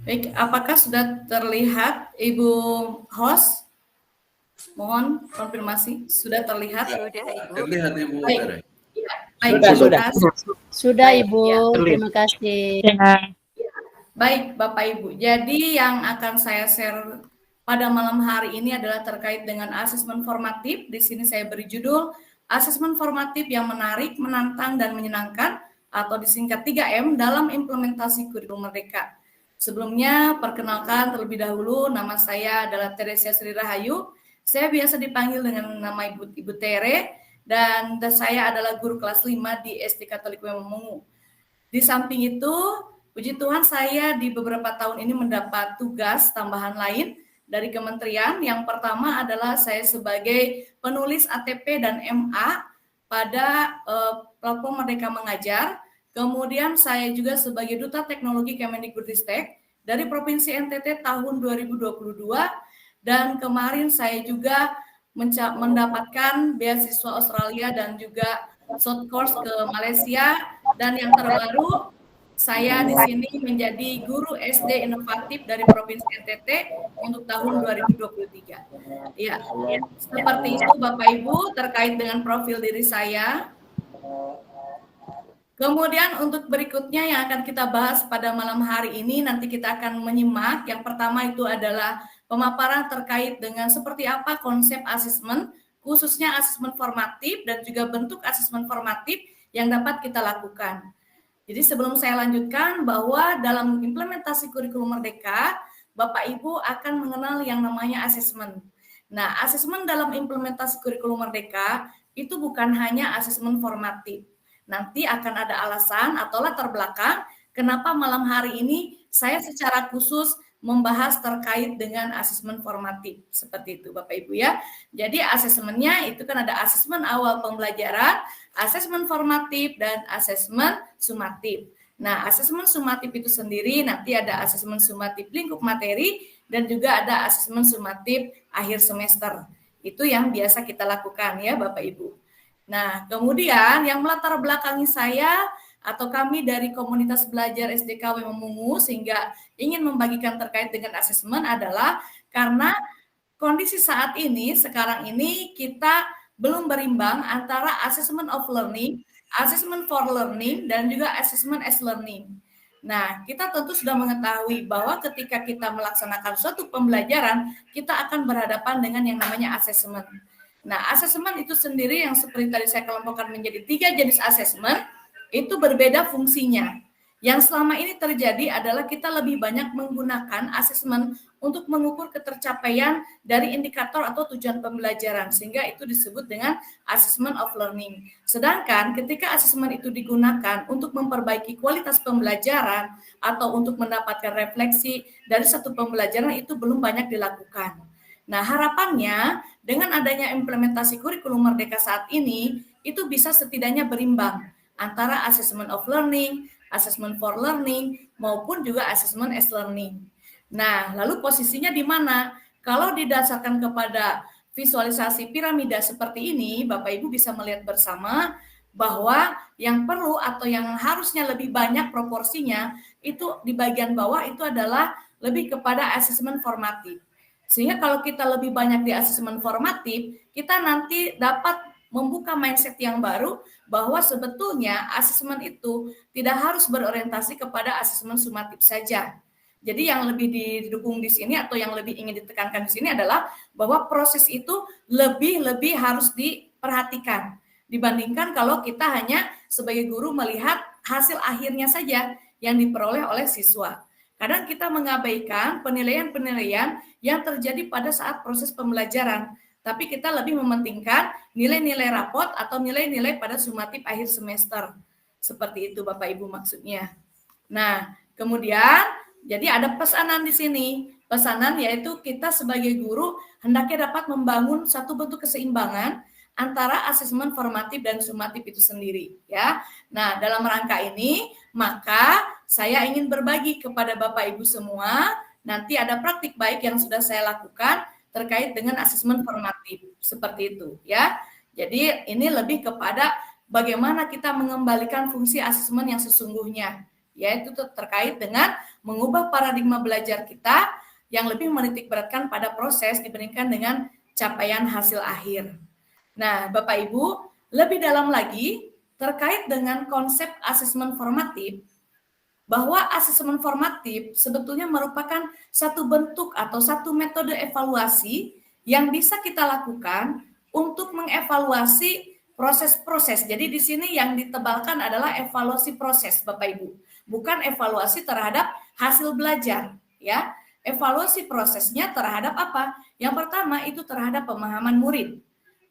Baik, apakah sudah terlihat Ibu host? Mohon konfirmasi, sudah terlihat? Sudah, Ibu. Terlihat Ibu Baik, Tere. ya, baik. Sudah. Sudah Baik, Ibu, ya. terima kasih. Baik, Bapak Ibu. Jadi yang akan saya share pada malam hari ini adalah terkait dengan asesmen formatif. Di sini saya beri judul asesmen formatif yang menarik, menantang, dan menyenangkan atau disingkat 3M dalam implementasi kurikulum Merdeka. Sebelumnya, perkenalkan terlebih dahulu, nama saya adalah Teresia Sri Rahayu. Saya biasa dipanggil dengan nama Ibu Tere, dan saya adalah guru kelas 5 di SD Katolik Wemomungu. Di samping itu, puji Tuhan saya di beberapa tahun ini mendapat tugas tambahan lain dari kementerian. Yang pertama adalah saya sebagai penulis ATP dan MA pada platform Merdeka Mengajar. Kemudian saya juga sebagai Duta Teknologi Kemendikbudristek dari Provinsi NTT tahun 2022. Dan kemarin saya juga mendapatkan beasiswa Australia dan juga short course ke Malaysia. Dan yang terbaru, saya di sini menjadi guru SD inovatif dari Provinsi NTT untuk tahun 2023. Ya, seperti itu Bapak Ibu terkait dengan profil diri saya. Kemudian untuk berikutnya yang akan kita bahas pada malam hari ini, nanti kita akan menyimak. Yang pertama itu adalah pemaparan terkait dengan seperti apa konsep asesmen, khususnya asesmen formatif dan juga bentuk asesmen formatif yang dapat kita lakukan. Jadi sebelum saya lanjutkan bahwa dalam implementasi kurikulum Merdeka, Bapak Ibu akan mengenal yang namanya asesmen. Nah, asesmen dalam implementasi kurikulum Merdeka itu bukan hanya asesmen formatif. Nanti akan ada alasan atau latar belakang kenapa malam hari ini saya secara khusus membahas terkait dengan asesmen formatif. Seperti itu Bapak Ibu ya. Jadi asesmennya itu kan ada asesmen awal pembelajaran, asesmen formatif, dan asesmen sumatif. Nah, asesmen sumatif itu sendiri nanti ada asesmen sumatif lingkup materi dan juga ada asesmen sumatif akhir semester. Itu yang biasa kita lakukan ya Bapak Ibu. Nah, kemudian yang melatar belakangi saya atau kami dari komunitas belajar SDK Wemomungu sehingga ingin membagikan terkait dengan asesmen adalah karena kondisi saat ini, sekarang ini kita belum berimbang antara assessment of learning, assessment for learning, dan juga assessment as learning. Nah, kita tentu sudah mengetahui bahwa ketika kita melaksanakan suatu pembelajaran, kita akan berhadapan dengan yang namanya assessment. Nah, asesmen itu sendiri yang seperti tadi saya kelompokkan menjadi 3 jenis asesmen, itu berbeda fungsinya. Yang selama ini terjadi adalah kita lebih banyak menggunakan asesmen untuk mengukur ketercapaian dari indikator atau tujuan pembelajaran, sehingga itu disebut dengan assessment of learning. Sedangkan ketika asesmen itu digunakan untuk memperbaiki kualitas pembelajaran atau untuk mendapatkan refleksi dari satu pembelajaran, itu belum banyak dilakukan. Nah, harapannya dengan adanya implementasi kurikulum Merdeka saat ini, itu bisa setidaknya berimbang antara assessment of learning, assessment for learning, maupun juga assessment as learning. Nah, lalu posisinya di mana? Kalau didasarkan kepada visualisasi piramida seperti ini, Bapak Ibu bisa melihat bersama bahwa yang perlu atau yang harusnya lebih banyak proporsinya, itu di bagian bawah itu adalah lebih kepada assessment formatif. Sehingga kalau kita lebih banyak di asesmen formatif, kita nanti dapat membuka mindset yang baru bahwa sebetulnya asesmen itu tidak harus berorientasi kepada asesmen sumatif saja. Jadi yang lebih didukung di sini atau yang lebih ingin ditekankan di sini adalah bahwa proses itu lebih harus diperhatikan dibandingkan kalau kita hanya sebagai guru melihat hasil akhirnya saja yang diperoleh oleh siswa. Kadang kita mengabaikan penilaian-penilaian yang terjadi pada saat proses pembelajaran, tapi kita lebih mementingkan nilai-nilai rapot atau nilai-nilai pada sumatif akhir semester. Seperti itu Bapak Ibu maksudnya. Nah, kemudian jadi ada pesanan di sini. Pesanan yaitu kita sebagai guru hendaknya dapat membangun satu bentuk keseimbangan antara asesmen formatif dan sumatif itu sendiri ya. Nah, dalam rangka ini maka saya ingin berbagi kepada Bapak Ibu semua, nanti ada praktik baik yang sudah saya lakukan terkait dengan asesmen formatif seperti itu ya. Jadi ini lebih kepada bagaimana kita mengembalikan fungsi asesmen yang sesungguhnya. yaitu terkait dengan mengubah paradigma belajar kita yang lebih menitik beratkan pada proses dibandingkan dengan capaian hasil akhir. Nah, Bapak Ibu, lebih dalam lagi terkait dengan konsep asesmen formatif, bahwa asesmen formatif sebetulnya merupakan satu bentuk atau satu metode evaluasi yang bisa kita lakukan untuk mengevaluasi proses-proses. Jadi di sini yang ditebalkan adalah evaluasi proses, Bapak Ibu, bukan evaluasi terhadap hasil belajar, ya. Evaluasi prosesnya terhadap apa? Yang pertama itu terhadap pemahaman murid,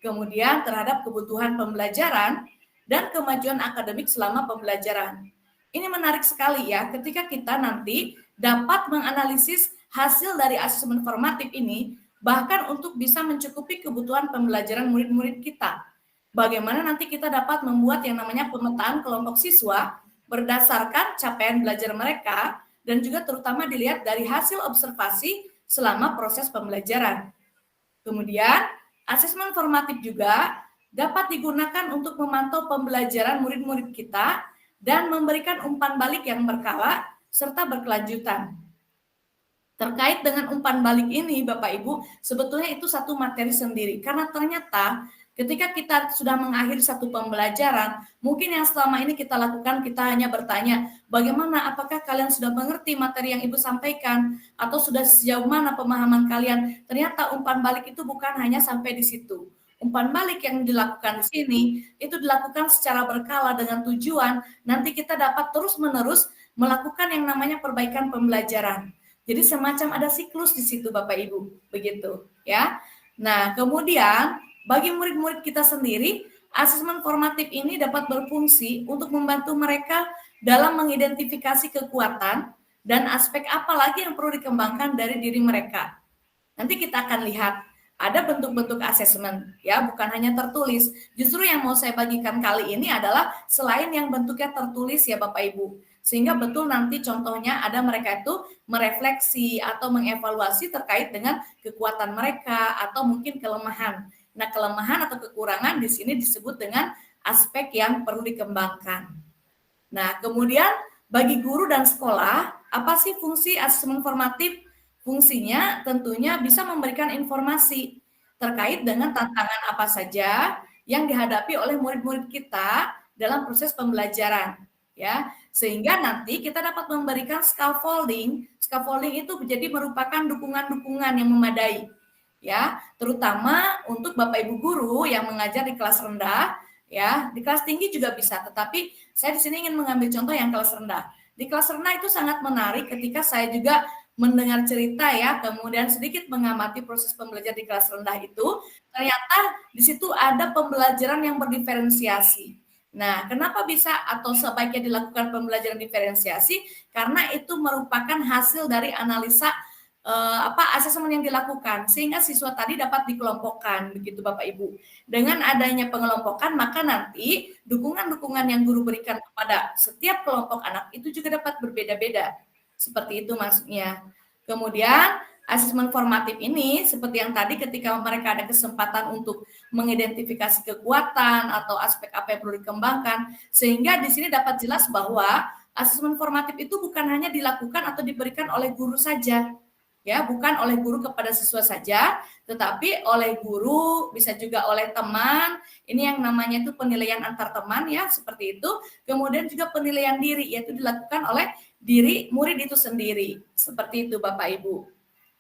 kemudian terhadap kebutuhan pembelajaran dan kemajuan akademik selama pembelajaran. Ini menarik sekali ya, ketika kita nanti dapat menganalisis hasil dari asesmen formatif ini, bahkan untuk bisa mencukupi kebutuhan pembelajaran murid-murid kita. Bagaimana nanti kita dapat membuat yang namanya pemetaan kelompok siswa berdasarkan capaian belajar mereka, dan juga terutama dilihat dari hasil observasi selama proses pembelajaran. Kemudian, asesmen formatif juga dapat digunakan untuk memantau pembelajaran murid-murid kita dan memberikan umpan balik yang berkala serta berkelanjutan. Terkait dengan umpan balik ini, Bapak Ibu, sebetulnya itu satu materi sendiri. Karena ternyata ketika kita sudah mengakhiri satu pembelajaran, mungkin yang selama ini kita lakukan, kita hanya bertanya, bagaimana, apakah kalian sudah mengerti materi yang Ibu sampaikan? Atau sudah sejauh mana pemahaman kalian? Ternyata umpan balik itu bukan hanya sampai di situ. Umpan balik yang dilakukan di sini, itu dilakukan secara berkala dengan tujuan, nanti kita dapat terus-menerus melakukan yang namanya perbaikan pembelajaran. Jadi semacam ada siklus di situ Bapak Ibu, begitu ya. Nah, kemudian bagi murid-murid kita sendiri, asesmen formatif ini dapat berfungsi untuk membantu mereka dalam mengidentifikasi kekuatan dan aspek apa lagi yang perlu dikembangkan dari diri mereka. Nanti kita akan lihat ada bentuk-bentuk asesmen, ya, bukan hanya tertulis. Justru yang mau saya bagikan kali ini adalah selain yang bentuknya tertulis ya Bapak Ibu, sehingga betul nanti contohnya ada mereka itu merefleksi atau mengevaluasi terkait dengan kekuatan mereka atau mungkin kelemahan. Nah, kelemahan atau kekurangan di sini disebut dengan aspek yang perlu dikembangkan. Nah, kemudian bagi guru dan sekolah, apa sih fungsi asesmen formatif? Fungsinya tentunya bisa memberikan informasi terkait dengan tantangan apa saja yang dihadapi oleh murid-murid kita dalam proses pembelajaran, ya. Sehingga nanti kita dapat memberikan scaffolding. Scaffolding itu menjadi merupakan dukungan-dukungan yang memadai, ya, terutama untuk Bapak Ibu guru yang mengajar di kelas rendah, ya, di kelas tinggi juga bisa, tetapi saya di sini ingin mengambil contoh yang kelas rendah. Di kelas rendah itu sangat menarik ketika saya juga mendengar cerita ya, kemudian sedikit mengamati proses pembelajaran di kelas rendah itu, ternyata di situ ada pembelajaran yang berdiferensiasi. Nah, kenapa bisa atau sebaiknya dilakukan pembelajaran diferensiasi? Karena itu merupakan hasil dari analisa asesmen yang dilakukan, sehingga siswa tadi dapat dikelompokkan, begitu Bapak Ibu. Dengan adanya pengelompokan, maka nanti dukungan-dukungan yang guru berikan kepada setiap kelompok anak itu juga dapat berbeda-beda. Seperti itu maksudnya. Kemudian asesmen formatif ini seperti yang tadi ketika mereka ada kesempatan untuk mengidentifikasi kekuatan atau aspek apa yang perlu dikembangkan, sehingga di sini dapat jelas bahwa asesmen formatif itu bukan hanya dilakukan atau diberikan oleh guru saja. Ya, bukan oleh guru kepada siswa saja, tetapi oleh guru, bisa juga oleh teman. Ini yang namanya itu penilaian antar teman ya, seperti itu. Kemudian juga penilaian diri, yaitu dilakukan oleh diri murid itu sendiri. Seperti itu Bapak Ibu.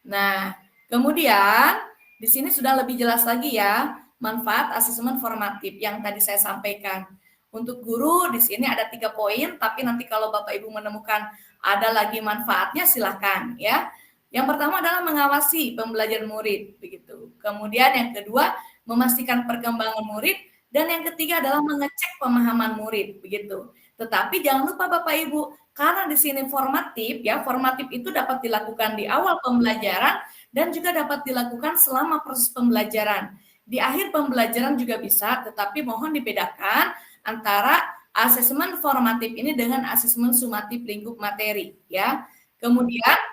Nah, kemudian di sini sudah lebih jelas lagi ya, manfaat asesmen formatif yang tadi saya sampaikan. Untuk guru di sini ada 3 poin, tapi nanti kalau Bapak Ibu menemukan ada lagi manfaatnya silakan ya. Yang pertama adalah mengawasi pembelajaran murid, begitu. Kemudian yang kedua, memastikan perkembangan murid, dan yang ketiga adalah mengecek pemahaman murid, begitu. Tetapi jangan lupa Bapak Ibu, karena di sini formatif, ya, formatif itu dapat dilakukan di awal pembelajaran dan juga dapat dilakukan selama proses pembelajaran. Di akhir pembelajaran juga bisa, tetapi mohon dibedakan antara asesmen formatif ini dengan asesmen sumatif lingkup materi, ya. Kemudian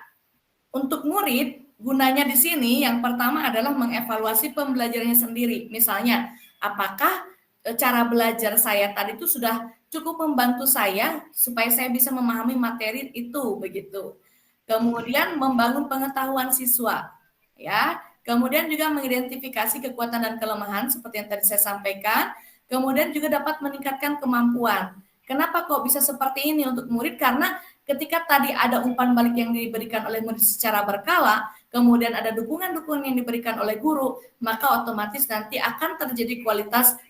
untuk murid, gunanya di sini yang pertama adalah mengevaluasi pembelajarannya sendiri. Misalnya, apakah cara belajar saya tadi itu sudah cukup membantu saya supaya saya bisa memahami materi itu begitu. Kemudian membangun pengetahuan siswa, ya. Kemudian juga mengidentifikasi kekuatan dan kelemahan seperti yang tadi saya sampaikan. Kemudian juga dapat meningkatkan kemampuan. Kenapa kok bisa seperti ini untuk murid? Karena ketika tadi ada umpan balik yang diberikan oleh murid secara berkala, kemudian ada dukungan-dukungan yang diberikan oleh guru, maka otomatis nanti akan terjadi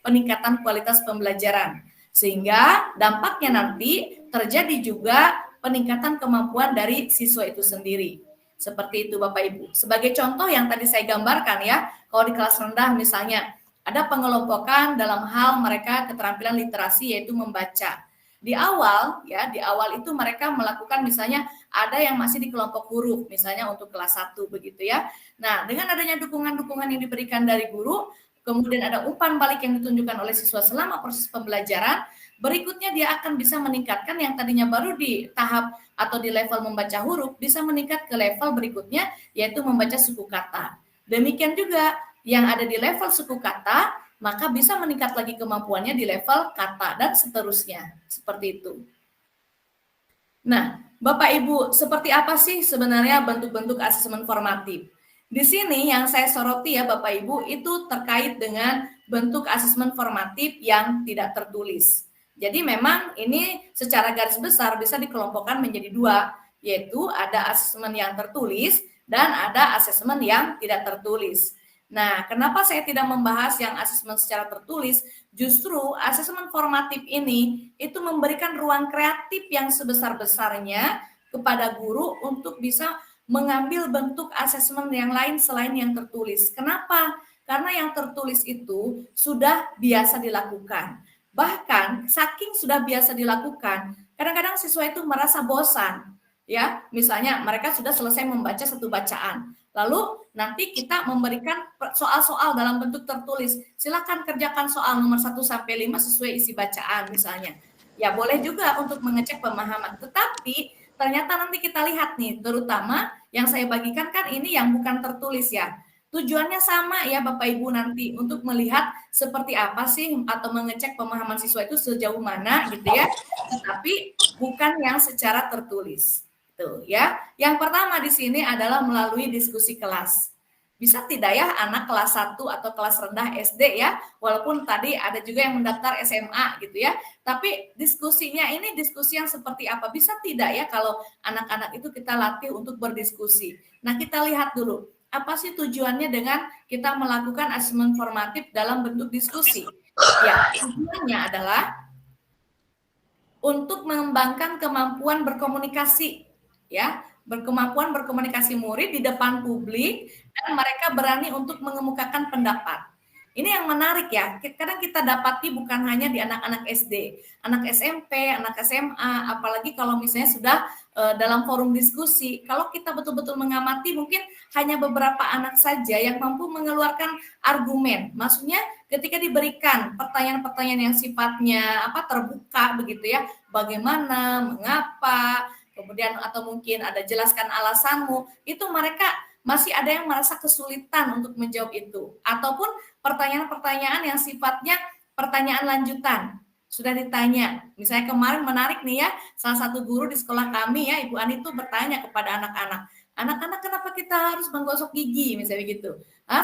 peningkatan kualitas pembelajaran. Sehingga dampaknya nanti terjadi juga peningkatan kemampuan dari siswa itu sendiri. Seperti itu Bapak Ibu. Sebagai contoh yang tadi saya gambarkan ya, kalau di kelas rendah misalnya ada pengelompokan dalam hal mereka keterampilan literasi yaitu membaca. Di awal itu mereka melakukan misalnya ada yang masih di kelompok huruf misalnya untuk kelas 1 begitu ya. Nah, dengan adanya dukungan-dukungan yang diberikan dari guru, kemudian ada umpan balik yang ditunjukkan oleh siswa selama proses pembelajaran, berikutnya dia akan bisa meningkatkan yang tadinya baru di tahap atau di level membaca huruf, bisa meningkat ke level berikutnya, yaitu membaca suku kata. Demikian juga yang ada di level suku kata, maka bisa meningkat lagi kemampuannya di level kata, dan seterusnya. Seperti itu. Nah, Bapak Ibu, seperti apa sih sebenarnya bentuk-bentuk asesmen formatif? Di sini yang saya soroti ya Bapak Ibu, itu terkait dengan bentuk asesmen formatif yang tidak tertulis. Jadi memang ini secara garis besar bisa dikelompokkan menjadi dua, yaitu ada asesmen yang tertulis dan ada asesmen yang tidak tertulis. Nah, kenapa saya tidak membahas yang asesmen secara tertulis? Justru asesmen formatif ini itu memberikan ruang kreatif yang sebesar-besarnya kepada guru untuk bisa mengambil bentuk asesmen yang lain selain yang tertulis. Kenapa? Karena yang tertulis itu sudah biasa dilakukan. Bahkan saking sudah biasa dilakukan, kadang-kadang siswa itu merasa bosan. Ya, misalnya mereka sudah selesai membaca satu bacaan. Lalu nanti kita memberikan soal-soal dalam bentuk tertulis. Silakan kerjakan soal nomor 1 sampai 5 sesuai isi bacaan misalnya. Ya, boleh juga untuk mengecek pemahaman. Tetapi ternyata nanti kita lihat nih, terutama yang saya bagikan kan ini yang bukan tertulis ya. Tujuannya sama ya Bapak Ibu nanti untuk melihat seperti apa sih atau mengecek pemahaman siswa itu sejauh mana gitu ya. Tetapi bukan yang secara tertulis. Tuh ya. Yang pertama di sini adalah melalui diskusi kelas. Bisa tidak ya anak kelas 1 atau kelas rendah SD ya, walaupun tadi ada juga yang mendaftar SMA gitu ya. Tapi diskusinya ini diskusi yang seperti apa? Bisa tidak ya kalau anak-anak itu kita latih untuk berdiskusi. Nah, kita lihat dulu, apa sih tujuannya dengan kita melakukan asesmen formatif dalam bentuk diskusi? Ya, tujuannya adalah untuk mengembangkan kemampuan berkomunikasi, ya, berkemampuan berkomunikasi murid di depan publik dan mereka berani untuk mengemukakan pendapat. Ini yang menarik ya, kadang kita dapati bukan hanya di anak-anak SD, anak SMP, anak SMA, apalagi kalau misalnya sudah dalam forum diskusi, kalau kita betul-betul mengamati mungkin hanya beberapa anak saja yang mampu mengeluarkan argumen. Maksudnya ketika diberikan pertanyaan-pertanyaan yang sifatnya terbuka begitu ya, bagaimana, mengapa, kemudian atau mungkin ada jelaskan alasanmu, itu mereka masih ada yang merasa kesulitan untuk menjawab itu. Ataupun pertanyaan-pertanyaan yang sifatnya pertanyaan lanjutan. Sudah ditanya, misalnya kemarin menarik nih ya, salah satu guru di sekolah kami ya, Ibu Ani itu bertanya kepada anak-anak, anak-anak kenapa kita harus menggosok gigi, misalnya gitu,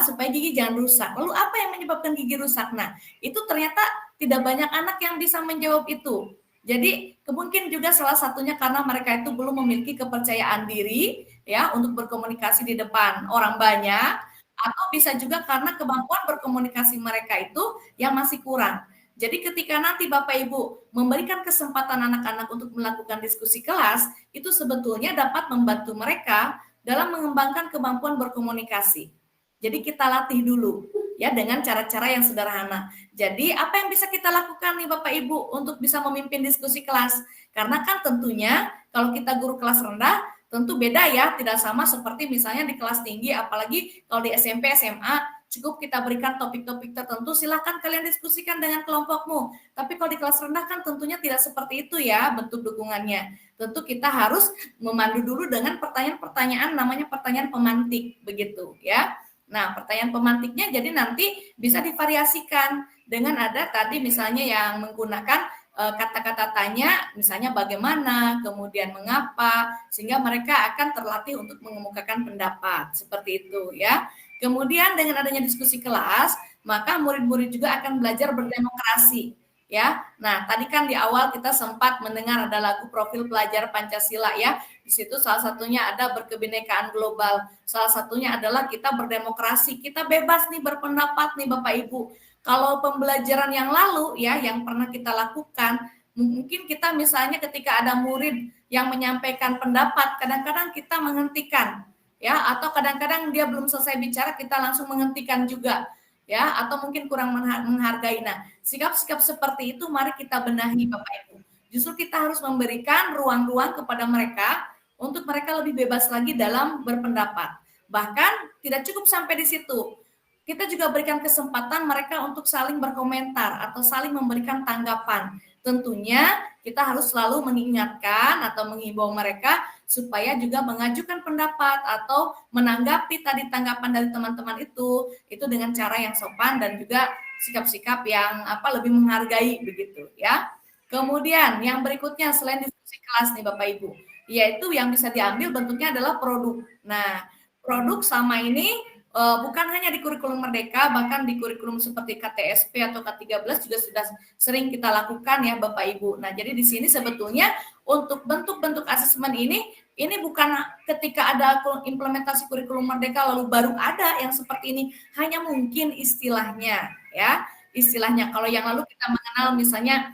supaya gigi jangan rusak. Lalu apa yang menyebabkan gigi rusak? Nah, itu ternyata tidak banyak anak yang bisa menjawab itu. Jadi mungkin juga salah satunya karena mereka itu belum memiliki kepercayaan diri ya untuk berkomunikasi di depan orang banyak, atau bisa juga karena kemampuan berkomunikasi mereka itu yang masih kurang. Jadi ketika nanti Bapak Ibu memberikan kesempatan anak-anak untuk melakukan diskusi kelas, itu sebetulnya dapat membantu mereka dalam mengembangkan kemampuan berkomunikasi. Jadi kita latih dulu ya dengan cara-cara yang sederhana. Jadi apa yang bisa kita lakukan nih Bapak Ibu untuk bisa memimpin diskusi kelas? Karena kan tentunya kalau kita guru kelas rendah tentu beda ya, tidak sama seperti misalnya di kelas tinggi, apalagi kalau di SMP, SMA cukup kita berikan topik-topik tertentu, silakan kalian diskusikan dengan kelompokmu. Tapi kalau di kelas rendah kan tentunya tidak seperti itu ya bentuk dukungannya. Tentu kita harus memandu dulu dengan pertanyaan-pertanyaan namanya pertanyaan pemantik begitu ya. Nah, pertanyaan pemantiknya jadi nanti bisa divariasikan dengan ada tadi misalnya yang menggunakan kata-kata tanya, misalnya bagaimana, kemudian mengapa, sehingga mereka akan terlatih untuk mengemukakan pendapat, seperti itu ya. Kemudian dengan adanya diskusi kelas, maka murid-murid juga akan belajar berdemokrasi ya. Nah, tadi kan di awal kita sempat mendengar ada lagu profil pelajar Pancasila ya. Di situ salah satunya ada berkebinekaan global. Salah satunya adalah kita berdemokrasi. Kita bebas nih berpendapat nih Bapak Ibu. Kalau pembelajaran yang lalu ya yang pernah kita lakukan, mungkin kita misalnya ketika ada murid yang menyampaikan pendapat, kadang-kadang kita menghentikan ya, atau kadang-kadang dia belum selesai bicara kita langsung menghentikan juga ya, atau mungkin kurang menghargai. Nah, sikap-sikap seperti itu mari kita benahi Bapak Ibu. Justru kita harus memberikan ruang-ruang kepada mereka untuk mereka lebih bebas lagi dalam berpendapat. Bahkan tidak cukup sampai di situ. Kita juga berikan kesempatan mereka untuk saling berkomentar atau saling memberikan tanggapan. Tentunya kita harus selalu mengingatkan atau menghimbau mereka supaya juga mengajukan pendapat atau menanggapi tadi tanggapan dari teman-teman itu dengan cara yang sopan dan juga sikap-sikap yang lebih menghargai begitu ya. Kemudian yang berikutnya selain diskusi kelas nih Bapak Ibu, yaitu yang bisa diambil bentuknya adalah produk. Nah, produk sama ini bukan hanya di kurikulum Merdeka, bahkan di kurikulum seperti KTSP atau K13 juga sudah sering kita lakukan ya Bapak Ibu. Nah, jadi di sini sebetulnya untuk bentuk-bentuk asesmen ini bukan ketika ada implementasi kurikulum Merdeka lalu baru ada yang seperti ini, hanya mungkin istilahnya ya. Istilahnya kalau yang lalu kita mengenal misalnya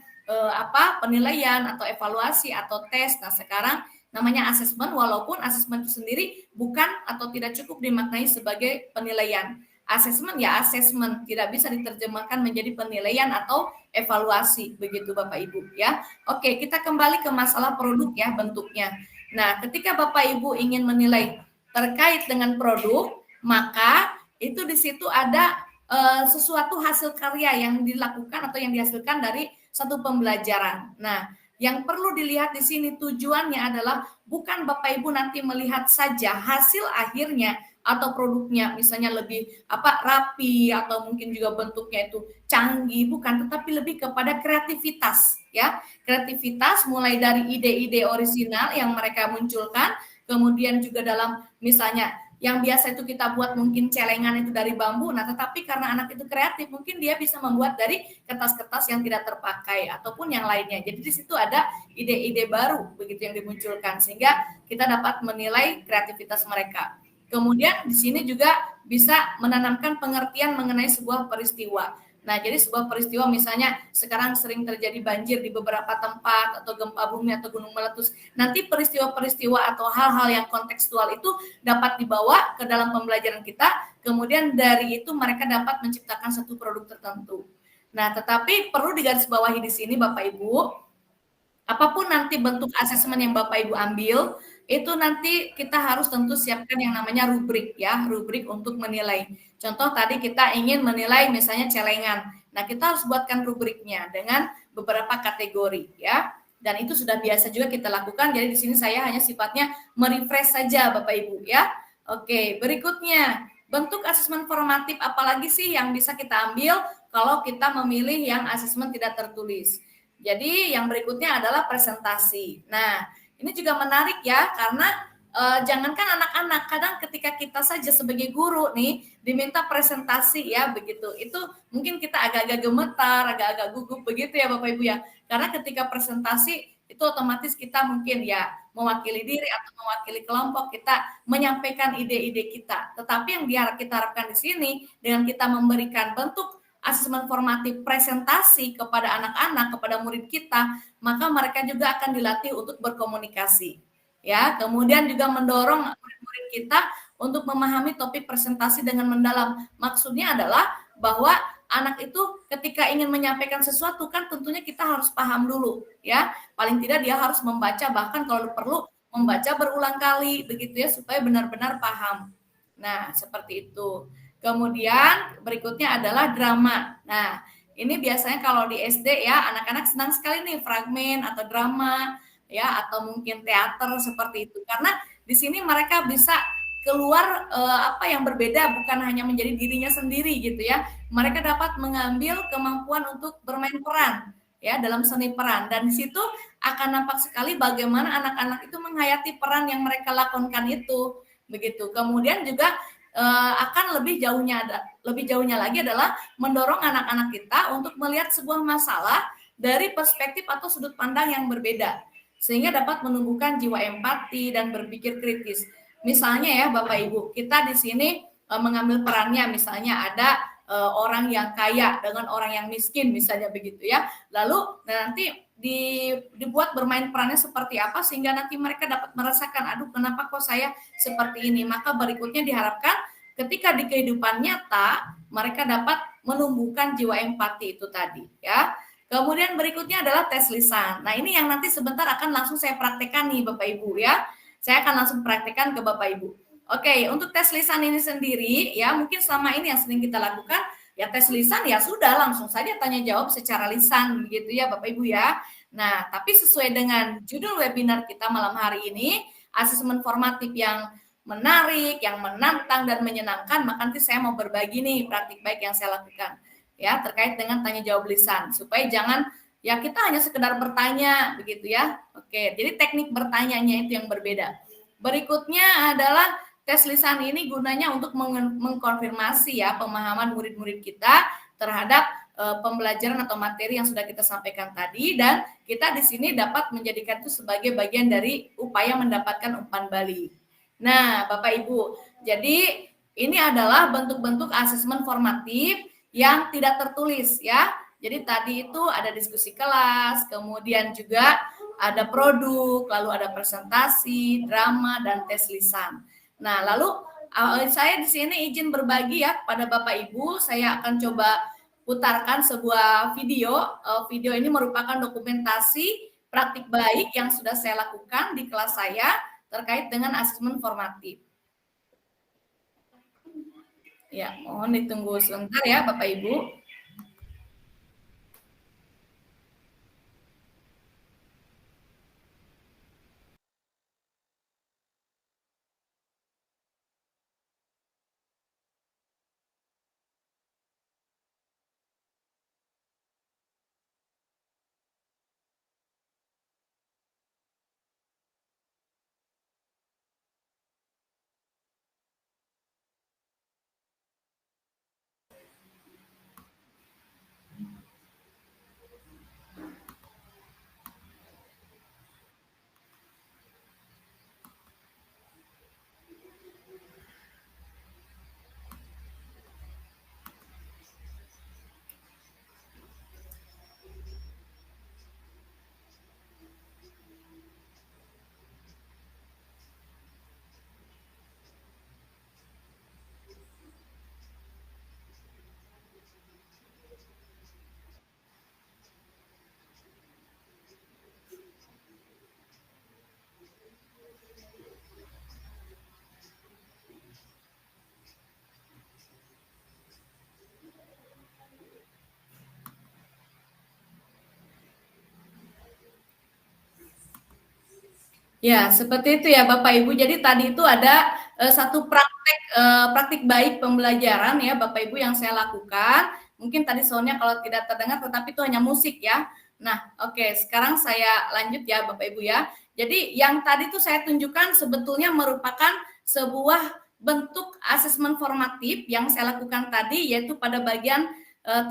penilaian atau evaluasi atau tes. Nah, sekarang namanya asesmen, walaupun asesmen itu sendiri bukan atau tidak cukup dimaknai sebagai penilaian. Asesmen ya asesmen, tidak bisa diterjemahkan menjadi penilaian atau evaluasi, begitu Bapak Ibu ya. Oke, kita kembali ke masalah produk ya bentuknya. Nah, ketika Bapak Ibu ingin menilai terkait dengan produk, maka itu di situ ada sesuatu hasil karya yang dilakukan atau yang dihasilkan dari satu pembelajaran. Nah, yang perlu dilihat di sini tujuannya adalah bukan Bapak Ibu nanti melihat saja hasil akhirnya atau produknya misalnya lebih rapi atau mungkin juga bentuknya itu canggih, bukan, tetapi lebih kepada kreativitas ya. Kreativitas mulai dari ide-ide orisinal yang mereka munculkan, kemudian juga dalam misalnya yang biasa itu kita buat mungkin celengan itu dari bambu, nah tetapi karena anak itu kreatif mungkin dia bisa membuat dari kertas-kertas yang tidak terpakai ataupun yang lainnya. Jadi di situ ada ide-ide baru begitu yang dimunculkan sehingga kita dapat menilai kreativitas mereka. Kemudian di sini juga bisa menanamkan pengertian mengenai sebuah peristiwa. Nah, jadi sebuah peristiwa misalnya sekarang sering terjadi banjir di beberapa tempat atau gempa bumi atau gunung meletus. Nanti peristiwa-peristiwa atau hal-hal yang kontekstual itu dapat dibawa ke dalam pembelajaran kita. Kemudian dari itu mereka dapat menciptakan satu produk tertentu. Nah, tetapi perlu digarisbawahi di sini Bapak Ibu, apapun nanti bentuk asesmen yang Bapak Ibu ambil, itu nanti kita harus tentu siapkan yang namanya rubrik ya, rubrik untuk menilai. Contoh tadi kita ingin menilai misalnya celengan. Nah, kita harus buatkan rubriknya dengan beberapa kategori ya. Dan itu sudah biasa juga kita lakukan. Jadi di sini saya hanya sifatnya merefresh saja Bapak Ibu ya. Oke, berikutnya bentuk asesmen formatif apalagi sih yang bisa kita ambil kalau kita memilih yang asesmen tidak tertulis. Jadi yang berikutnya adalah presentasi. Nah, ini juga menarik ya, karena jangankan anak-anak, kadang ketika kita saja sebagai guru nih diminta presentasi ya begitu, itu mungkin kita agak-agak gemetar, agak-agak gugup begitu ya Bapak Ibu ya, karena ketika presentasi itu otomatis kita mungkin ya mewakili diri atau mewakili kelompok, kita menyampaikan ide-ide kita. Tetapi yang kita harapkan di sini dengan kita memberikan bentuk asesmen formatif presentasi kepada anak-anak, kepada murid kita, maka mereka juga akan dilatih untuk berkomunikasi. Ya, kemudian juga mendorong murid-murid kita untuk memahami topik presentasi dengan mendalam. Maksudnya adalah bahwa anak itu ketika ingin menyampaikan sesuatu kan tentunya kita harus paham dulu, ya. Paling tidak dia harus membaca, bahkan kalau perlu membaca berulang kali begitu ya supaya benar-benar paham. Nah, seperti itu. Kemudian berikutnya adalah drama. Nah, ini biasanya kalau di SD ya, anak-anak senang sekali nih fragmen atau drama ya, atau mungkin teater seperti itu. Karena di sini mereka bisa keluar yang berbeda, bukan hanya menjadi dirinya sendiri gitu ya. Mereka dapat mengambil kemampuan untuk bermain peran ya dalam seni peran, dan di situ akan nampak sekali bagaimana anak-anak itu menghayati peran yang mereka lakonkan itu begitu. Kemudian juga akan lebih jauhnya lagi adalah mendorong anak-anak kita untuk melihat sebuah masalah dari perspektif atau sudut pandang yang berbeda, sehingga dapat menumbuhkan jiwa empati dan berpikir kritis. Misalnya ya Bapak Ibu, kita di sini mengambil perannya, misalnya ada orang yang kaya dengan orang yang miskin, misalnya begitu ya. Lalu nanti dibuat bermain perannya seperti apa sehingga nanti mereka dapat merasakan, aduh kenapa kok saya seperti ini. Maka berikutnya diharapkan ketika di kehidupan nyata mereka dapat menumbuhkan jiwa empati itu tadi ya. Kemudian berikutnya adalah tes lisan. Nah ini yang nanti sebentar akan langsung saya praktekkan nih Bapak Ibu ya. Saya akan langsung praktekkan ke Bapak Ibu. Oke, untuk tes lisan ini sendiri ya mungkin selama ini yang sering kita lakukan ya tes lisan ya sudah langsung saja tanya jawab secara lisan begitu ya Bapak Ibu ya. Nah, tapi sesuai dengan judul webinar kita malam hari ini, asesmen formatif yang menarik, yang menantang dan menyenangkan, maka nanti saya mau berbagi nih praktik baik yang saya lakukan ya terkait dengan tanya jawab lisan supaya jangan ya kita hanya sekedar bertanya begitu ya. Oke, jadi teknik bertanyanya itu yang berbeda. Berikutnya adalah tes lisan ini gunanya untuk mengkonfirmasi ya pemahaman murid-murid kita terhadap pembelajaran atau materi yang sudah kita sampaikan tadi, dan kita di sini dapat menjadikan itu sebagai bagian dari upaya mendapatkan umpan balik. Nah, Bapak Ibu, jadi ini adalah bentuk-bentuk asesmen formatif yang tidak tertulis ya. Jadi tadi itu ada diskusi kelas, kemudian juga ada produk, lalu ada presentasi, drama, dan tes lisan. Nah, lalu saya di sini izin berbagi ya kepada Bapak Ibu. Saya akan coba putarkan sebuah video. Video ini merupakan dokumentasi praktik baik yang sudah saya lakukan di kelas saya terkait dengan asesmen formatif. Ya, mohon ditunggu sebentar ya Bapak Ibu. Ya, seperti itu ya Bapak Ibu. Jadi tadi itu ada satu praktik baik pembelajaran ya Bapak Ibu yang saya lakukan. Mungkin tadi soalnya kalau tidak terdengar, tetapi itu hanya musik ya. Nah, oke, sekarang saya lanjut ya Bapak Ibu ya. Jadi yang tadi itu saya tunjukkan sebetulnya merupakan sebuah bentuk asesmen formatif yang saya lakukan tadi, yaitu pada bagian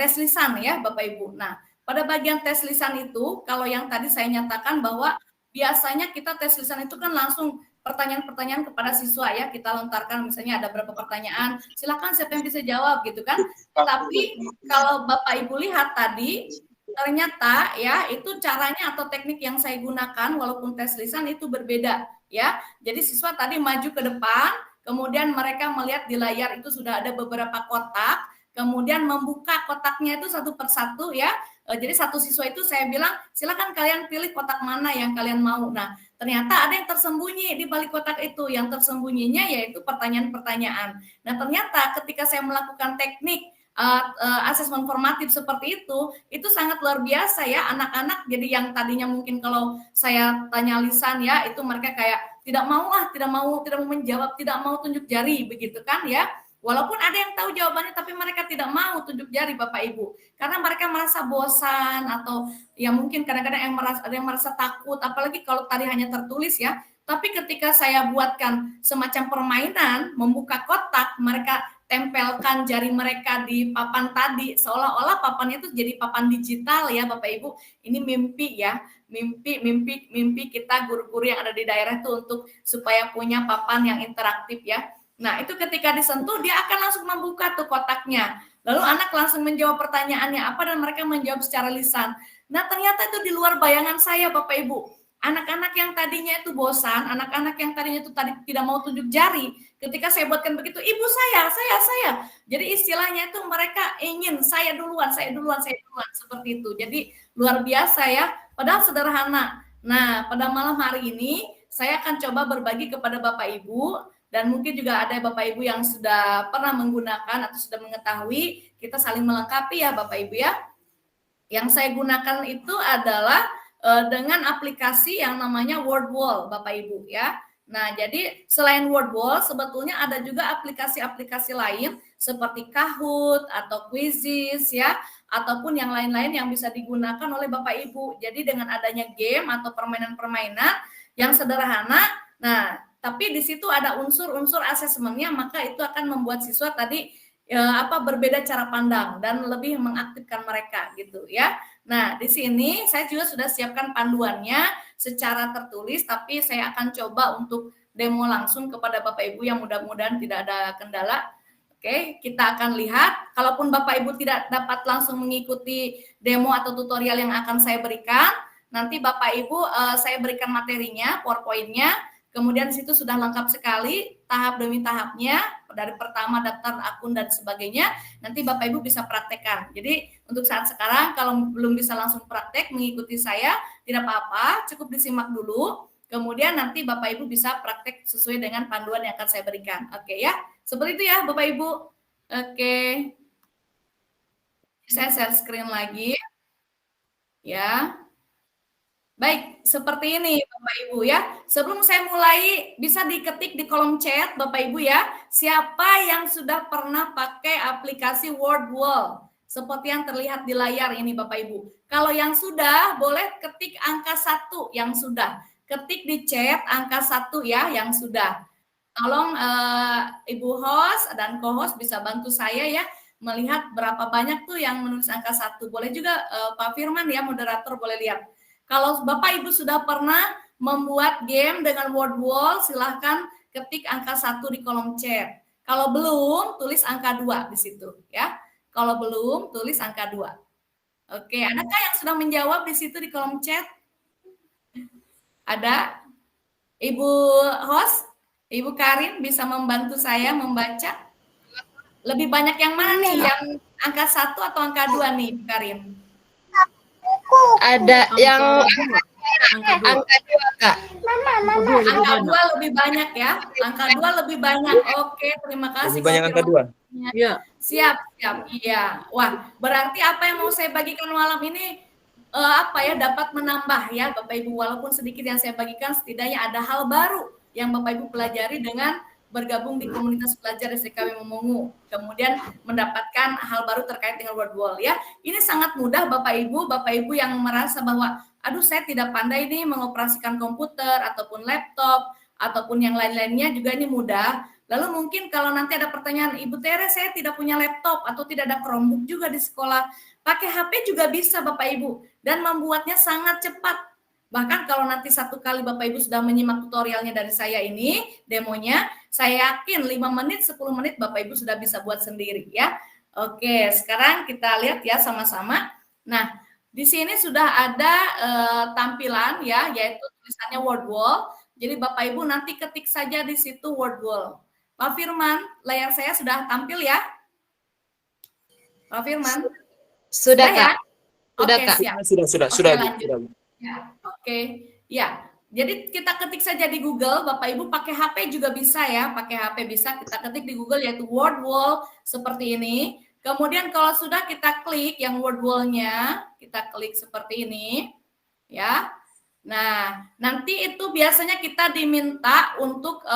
tes lisan ya Bapak Ibu. Nah, pada bagian tes lisan itu, kalau yang tadi saya nyatakan bahwa biasanya kita tes lisan itu kan langsung pertanyaan-pertanyaan kepada siswa ya, kita lontarkan misalnya ada berapa pertanyaan, silakan siapa yang bisa jawab gitu kan. Tapi kalau Bapak Ibu lihat tadi, ternyata ya itu caranya atau teknik yang saya gunakan walaupun tes lisan itu berbeda ya. Jadi siswa tadi maju ke depan, kemudian mereka melihat di layar itu sudah ada beberapa kotak, kemudian membuka kotaknya itu satu persatu ya. Jadi satu siswa itu saya bilang, silakan kalian pilih kotak mana yang kalian mau. Nah, ternyata ada yang tersembunyi di balik kotak itu. Yang tersembunyinya yaitu pertanyaan-pertanyaan. Nah, ternyata ketika saya melakukan teknik asesmen formatif seperti itu sangat luar biasa ya. Anak-anak jadi yang tadinya mungkin kalau saya tanya lisan ya, itu mereka kayak tidak mau menjawab, tidak mau tunjuk jari begitu kan ya. Walaupun ada yang tahu jawabannya, tapi mereka tidak mau tunjuk jari Bapak Ibu, karena mereka merasa bosan atau ya mungkin kadang-kadang ada yang merasa takut, apalagi kalau tadi hanya tertulis ya. Tapi ketika saya buatkan semacam permainan, membuka kotak, mereka tempelkan jari mereka di papan tadi, seolah-olah papannya itu jadi papan digital ya Bapak Ibu. Ini mimpi ya, mimpi kita guru-guru yang ada di daerah itu untuk supaya punya papan yang interaktif ya. Nah, itu ketika disentuh, dia akan langsung membuka tuh kotaknya. Lalu anak langsung menjawab pertanyaannya apa dan mereka menjawab secara lisan. Nah, ternyata itu di luar bayangan saya, Bapak Ibu. Anak-anak yang tadinya itu bosan, anak-anak yang tadinya itu tadi tidak mau tunjuk jari, ketika saya buatkan begitu, ibu saya. Jadi istilahnya itu mereka ingin saya duluan, seperti itu. Jadi luar biasa ya, padahal sederhana. Nah, pada malam hari ini, saya akan coba berbagi kepada Bapak Ibu, dan mungkin juga ada Bapak Ibu yang sudah pernah menggunakan atau sudah mengetahui, kita saling melengkapi ya Bapak Ibu ya. Yang saya gunakan itu adalah dengan aplikasi yang namanya WordWall Bapak Ibu ya. Nah, jadi selain WordWall sebetulnya ada juga aplikasi-aplikasi lain seperti Kahoot atau Quizizz ya, ataupun yang lain-lain yang bisa digunakan oleh Bapak Ibu. Jadi dengan adanya game atau permainan-permainan yang sederhana, nah tapi di situ ada unsur-unsur asesmennya, maka itu akan membuat siswa tadi berbeda cara pandang dan lebih mengaktifkan mereka gitu ya. Nah, di sini saya juga sudah siapkan panduannya secara tertulis, tapi saya akan coba untuk demo langsung kepada Bapak Ibu yang mudah-mudahan tidak ada kendala. Oke, kita akan lihat. Kalaupun Bapak Ibu tidak dapat langsung mengikuti demo atau tutorial yang akan saya berikan, nanti Bapak Ibu saya berikan materinya, PowerPoint-nya. Kemudian di situ sudah lengkap sekali tahap demi tahapnya, dari pertama daftar akun dan sebagainya. Nanti Bapak Ibu bisa praktekkan. Jadi untuk saat sekarang kalau belum bisa langsung praktek mengikuti saya, tidak apa-apa, cukup disimak dulu. Kemudian nanti Bapak Ibu bisa praktek sesuai dengan panduan yang akan saya berikan. Oke ya, seperti itu ya Bapak Ibu. Oke, saya share screen lagi. Ya. Baik, seperti ini Bapak Ibu ya. Sebelum saya mulai, bisa diketik di kolom chat Bapak Ibu ya, siapa yang sudah pernah pakai aplikasi WordWall seperti yang terlihat di layar ini Bapak Ibu. Kalau yang sudah, boleh ketik angka 1 yang sudah. Ketik di chat angka 1 ya yang sudah. Tolong Ibu host dan co-host bisa bantu saya ya melihat berapa banyak tuh yang menulis angka 1. Boleh juga Pak Firman ya moderator boleh lihat. Kalau Bapak Ibu sudah pernah membuat game dengan WordWall, silahkan ketik angka 1 di kolom chat. Kalau belum, tulis angka 2 di situ ya. Kalau belum, tulis angka 2. Oke, adakah yang sudah menjawab di situ di kolom chat? Ada? Ibu host, Ibu Karin bisa membantu saya membaca? Lebih banyak yang mana nih? Yang angka 1 atau angka 2 nih, Ibu Karin? Ada yang angka 2, Kak. Angka 2 lebih banyak ya. Angka 2 lebih banyak. Oke, terima kasih. Lebih banyak angka 2. Iya. Siap. Iya. Wah, berarti apa yang mau saya bagikan malam ini dapat menambah ya Bapak Ibu, walaupun sedikit yang saya bagikan, setidaknya ada hal baru yang Bapak Ibu pelajari dengan bergabung di komunitas pelajar SDKW Momongu, kemudian mendapatkan hal baru terkait dengan WordWall ya. Ini sangat mudah Bapak Ibu yang merasa bahwa aduh saya tidak pandai nih mengoperasikan komputer ataupun laptop ataupun yang lain-lainnya, juga ini mudah. Lalu mungkin kalau nanti ada pertanyaan, Ibu Tere saya tidak punya laptop atau tidak ada Chromebook juga di sekolah, pakai HP juga bisa Bapak Ibu dan membuatnya sangat cepat. Bahkan kalau nanti satu kali Bapak Ibu sudah menyimak tutorialnya dari saya ini, demonya, saya yakin 5 menit, 10 menit Bapak Ibu sudah bisa buat sendiri ya. Oke, sekarang kita lihat ya sama-sama. Nah, di sini sudah ada tampilan ya, yaitu tulisannya WordWall. Jadi Bapak Ibu nanti ketik saja di situ WordWall. Pak Firman, layar saya sudah tampil ya? Pak Firman? Sudah, Kak. Ya? Sudah, Oke, Kak. siap. Sudah. Ya, oke. Ya, jadi kita ketik saja di Google, Bapak Ibu pakai HP juga bisa ya, pakai HP bisa, kita ketik di Google yaitu WordWall seperti ini. Kemudian kalau sudah kita klik yang WordWall-nya, kita klik seperti ini, ya. Nah, nanti itu biasanya kita diminta untuk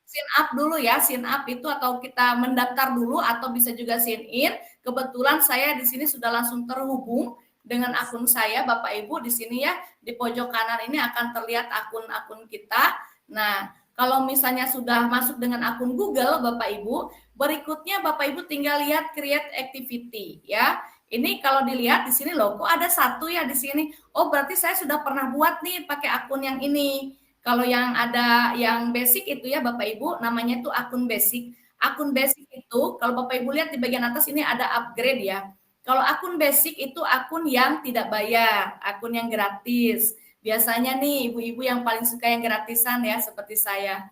sign up dulu ya, sign up itu atau kita mendaftar dulu atau bisa juga sign in. Kebetulan saya di sini sudah langsung terhubung dengan akun saya, Bapak Ibu di sini ya, di pojok kanan ini akan terlihat akun-akun kita. Nah, kalau misalnya sudah masuk dengan akun Google Bapak Ibu, berikutnya Bapak Ibu tinggal lihat create activity ya. Ini kalau dilihat di sini loh, kok ada satu ya di sini. Oh, berarti saya sudah pernah buat nih pakai akun yang ini. Kalau yang ada yang basic itu ya Bapak Ibu, namanya itu akun basic. Akun basic itu kalau Bapak Ibu lihat di bagian atas ini ada upgrade ya. Kalau akun basic itu akun yang tidak bayar, akun yang gratis. Biasanya nih ibu-ibu yang paling suka yang gratisan ya seperti saya.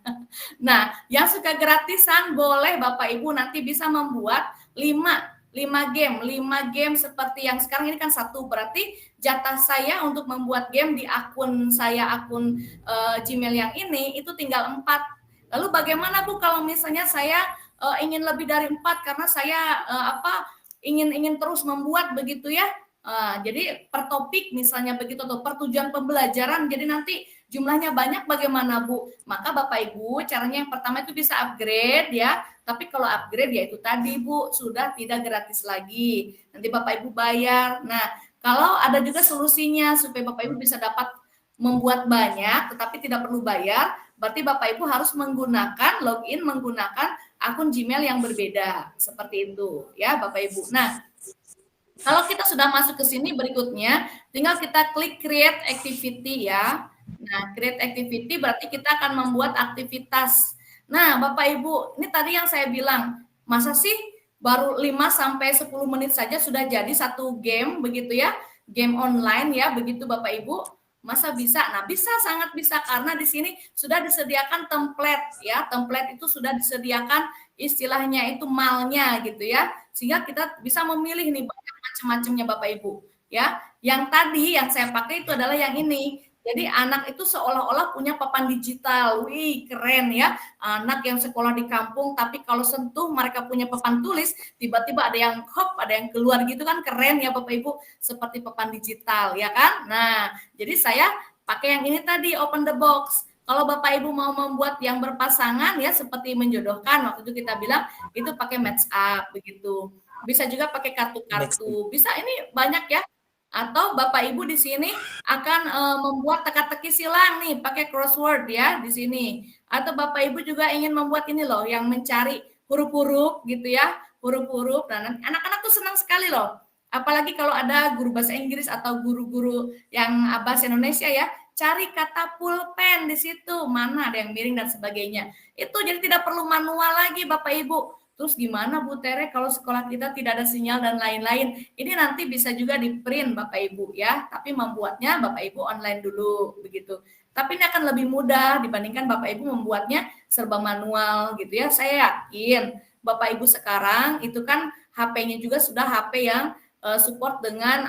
Nah, yang suka gratisan boleh Bapak Ibu nanti bisa membuat 5 game seperti yang sekarang ini kan satu, berarti jatah saya untuk membuat game di akun saya, akun Gmail yang ini itu tinggal 4. Lalu bagaimana Bu kalau misalnya saya ingin lebih dari 4 karena saya ingin terus membuat begitu ya. Jadi per topik misalnya begitu atau per tujuan pembelajaran, jadi nanti jumlahnya banyak bagaimana Bu? Maka Bapak Ibu caranya yang pertama itu bisa upgrade ya. Tapi kalau upgrade ya itu tadi Bu, sudah tidak gratis lagi. Nanti Bapak Ibu bayar. Nah, kalau ada juga solusinya supaya Bapak Ibu bisa dapat membuat banyak tetapi tidak perlu bayar, berarti Bapak Ibu harus menggunakan login menggunakan akun Gmail yang berbeda. Seperti itu ya Bapak Ibu. Nah, kalau kita sudah masuk ke sini berikutnya, tinggal kita klik create activity ya. Nah, create activity berarti kita akan membuat aktivitas. Nah, Bapak Ibu, ini tadi yang saya bilang, masa sih baru 5 sampai 10 menit saja sudah jadi satu game begitu ya? Game online ya, begitu Bapak Ibu. Masa bisa? Nah, bisa, sangat bisa karena di sini sudah disediakan template ya. Template itu sudah disediakan istilahnya itu malnya gitu ya. Sehingga kita bisa memilih nih macam-macamnya Bapak Ibu ya. Yang tadi yang saya pakai itu adalah yang ini. Jadi anak itu seolah-olah punya papan digital. Wih, keren ya. Anak yang sekolah di kampung tapi kalau sentuh mereka punya papan tulis, tiba-tiba ada yang hop, ada yang keluar gitu kan, keren ya Bapak Ibu, seperti papan digital ya kan. Nah, jadi saya pakai yang ini tadi, open the box. Kalau Bapak Ibu mau membuat yang berpasangan ya seperti menjodohkan, waktu itu kita bilang itu pakai match up begitu. Bisa juga pakai kartu-kartu. Bisa, ini banyak ya. Atau Bapak Ibu di sini akan membuat teka-teki silang nih pakai crossword ya di sini. Atau Bapak Ibu juga ingin membuat ini loh yang mencari huruf-huruf gitu ya, huruf-huruf. Dan anak-anak tuh senang sekali loh. Apalagi kalau ada guru bahasa Inggris atau guru-guru yang bahasa Indonesia ya, cari kata pulpen di situ, mana ada yang miring dan sebagainya. Itu jadi tidak perlu manual lagi Bapak Ibu. Terus gimana Bu Tere kalau sekolah kita tidak ada sinyal dan lain-lain? Ini nanti bisa juga di print Bapak Ibu ya, tapi membuatnya Bapak Ibu online dulu begitu. Tapi ini akan lebih mudah dibandingkan Bapak Ibu membuatnya serba manual gitu ya. Saya yakin Bapak Ibu sekarang itu kan HP-nya juga sudah HP yang support dengan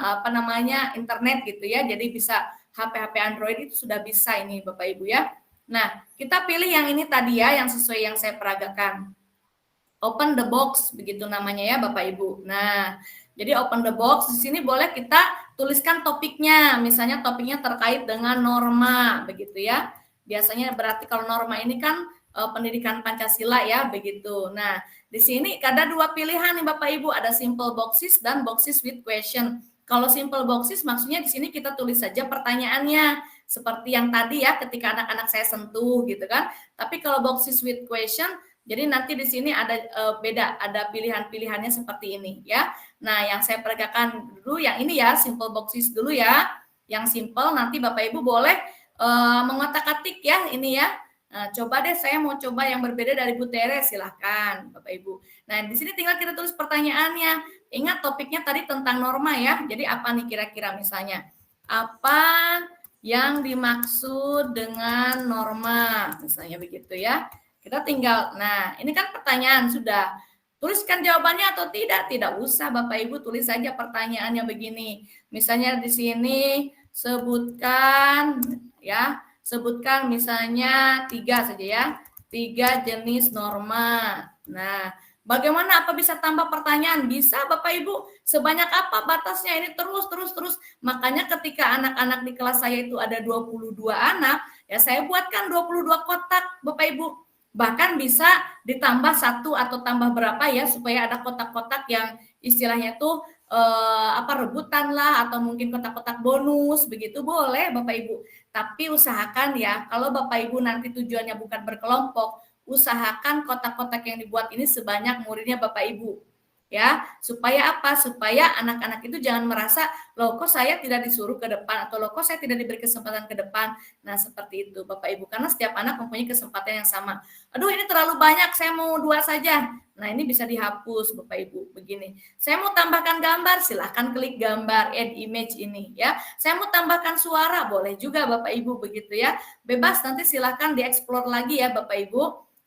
internet gitu ya. Jadi bisa HP-HP Android itu sudah bisa ini Bapak Ibu ya. Nah, kita pilih yang ini tadi ya, yang sesuai yang saya peragakan. Open the box begitu namanya ya Bapak Ibu. Nah, jadi open the box di sini boleh kita tuliskan topiknya. Misalnya topiknya terkait dengan norma begitu ya. Biasanya berarti kalau norma ini kan pendidikan Pancasila ya begitu. Nah, di sini ada 2 pilihan nih Bapak Ibu, ada simple boxes dan boxes with question. Kalau simple boxes maksudnya di sini kita tulis saja pertanyaannya seperti yang tadi ya ketika anak-anak saya sentuh gitu kan. Tapi kalau boxes with question jadi nanti di sini ada beda, ada pilihan-pilihannya seperti ini ya. Nah, yang saya peragakan dulu yang ini ya, simple boxes dulu ya. Yang simple nanti Bapak Ibu boleh mengotak-atik ya ini ya. Nah, coba deh saya mau coba yang berbeda dari Bu Tere, silahkan Bapak Ibu. Nah, di sini tinggal kita tulis pertanyaannya. Ingat topiknya tadi tentang norma ya. Jadi apa nih kira-kira misalnya? Apa yang dimaksud dengan norma? Misalnya begitu ya. Kita tinggal, nah ini kan pertanyaan sudah. Tuliskan jawabannya atau tidak? Tidak usah Bapak Ibu, tulis saja pertanyaannya begini. Misalnya di sini sebutkan misalnya 3 saja ya. 3 jenis norma. Nah, bagaimana apa bisa tambah pertanyaan? Bisa Bapak Ibu, sebanyak apa batasnya ini terus. Makanya ketika anak-anak di kelas saya itu ada 22 anak, ya saya buatkan 22 kotak Bapak Ibu. Bahkan bisa ditambah satu atau tambah berapa ya, supaya ada kotak-kotak yang istilahnya tuh rebutan lah, atau mungkin kotak-kotak bonus, begitu boleh Bapak Ibu. Tapi usahakan ya, kalau Bapak Ibu nanti tujuannya bukan berkelompok, usahakan kotak-kotak yang dibuat ini sebanyak muridnya Bapak Ibu. Ya, supaya apa? Supaya anak-anak itu jangan merasa, loh kok saya tidak disuruh ke depan, atau loh kok saya tidak diberi kesempatan ke depan. Nah, seperti itu Bapak Ibu, karena setiap anak mempunyai kesempatan yang sama. Aduh, ini terlalu banyak, saya mau 2 saja. Nah, ini bisa dihapus Bapak Ibu, begini. Saya mau tambahkan gambar, silahkan klik gambar, add image ini ya. Saya mau tambahkan suara, boleh juga Bapak Ibu, begitu ya. Bebas, nanti silahkan dieksplor lagi ya Bapak Ibu.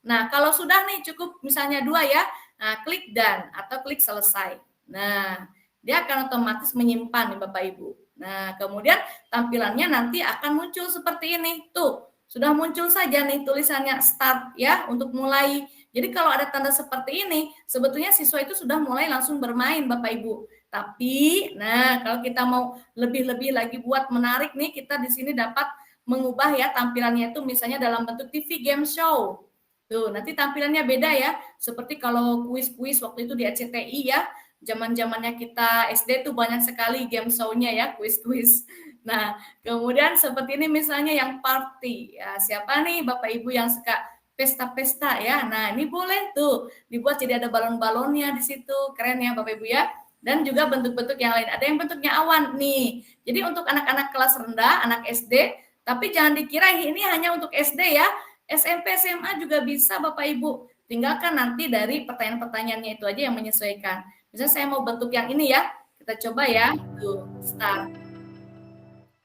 Nah, kalau sudah nih cukup misalnya 2 ya, nah, klik done atau klik selesai. Nah, dia akan otomatis menyimpan nih Bapak Ibu. Nah, kemudian tampilannya nanti akan muncul seperti ini. Tuh, sudah muncul saja nih tulisannya start ya untuk mulai. Jadi kalau ada tanda seperti ini, sebetulnya siswa itu sudah mulai langsung bermain Bapak Ibu. Tapi, nah kalau kita mau lebih-lebih lagi buat menarik nih, kita di sini dapat mengubah ya tampilannya itu misalnya dalam bentuk TV game show. Tuh, nanti tampilannya beda ya. Seperti kalau kuis-kuis waktu itu di RCTI ya, zaman-zamannya kita SD tuh banyak sekali game show-nya ya, kuis-kuis. Nah, kemudian seperti ini misalnya yang party. Ya, siapa nih Bapak Ibu yang suka pesta-pesta ya? Nah, ini boleh tuh dibuat jadi ada balon-balonnya di situ. Keren ya Bapak Ibu ya. Dan juga bentuk-bentuk yang lain. Ada yang bentuknya awan nih. Jadi untuk anak-anak kelas rendah, anak SD, tapi jangan dikira ini hanya untuk SD ya. SMP, SMA juga bisa Bapak Ibu. Tinggalkan nanti dari pertanyaan-pertanyaannya itu aja yang menyesuaikan. Misalnya saya mau bentuk yang ini ya. Kita coba ya. Tuh, start.